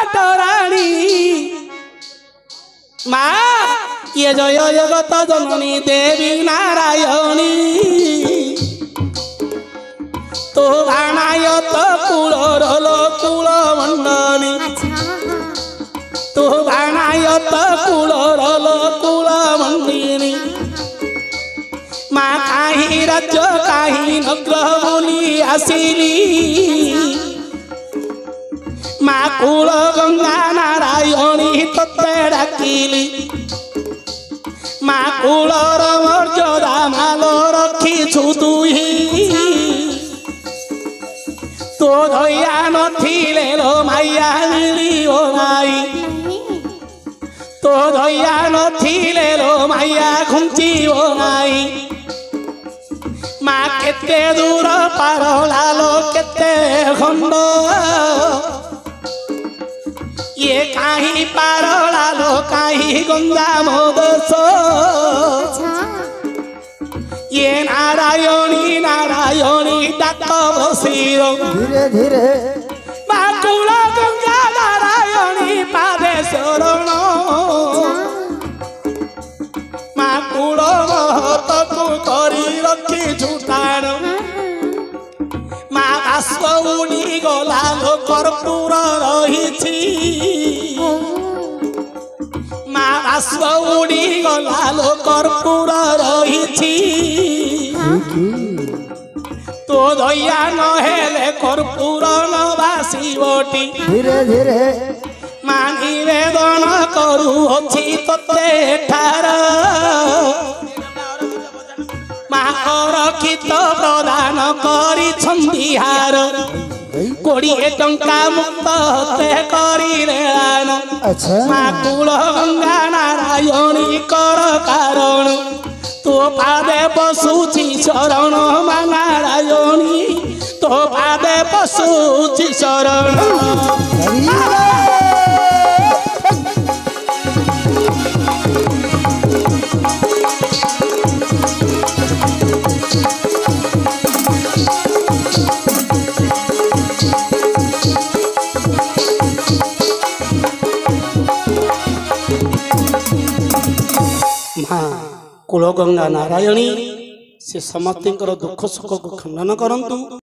पाटराणी माँ ये जय जगत जननी देवी नारायणी तो बाणायत कुलर कुल मंडनी तो बाणायत कुलर कुल मंडिनी माँ कहीं राज्य कहीं नग्र बोली आसिली माँ कुल गंगा नारायणी तत्ते डाकिली माँ कुलर मर्यादा माल रखीछु तुही तो धैया नथिले लो माया मिलिबो नाई तो धैया नथिले लो माया घुंचिबो नाई माँ केते दूर पार लालो केते खंड ये कहीं पार लालो कहीं गंजाम देश ये नारायणी नारायणी डाक बसीर धीरे धीरे बाकुल गंगा नारायणी पादे शरण माकुल महत को करी रखी झूठाण माँ बाष्प उड़ी गला लो कर्पूर रही माँ बाष्प उड़ी गला लो कर्पूर रही तो दया नहेले कर्पूर न बासीबटी धीरे धीरे माँ निवेदन करुअछि तते ठार माँ रक्षित प्रदान करी छंदिहार 20 टंका मुक्त ते करिले आन माँ कुल गंगा नारायणी कर कारण तो पादे पशुची शरण माँ नारायणी तो पादे पशुची शरण कुल गंगा नारायणी से समस्त दुख सुख को खंडन करंतु।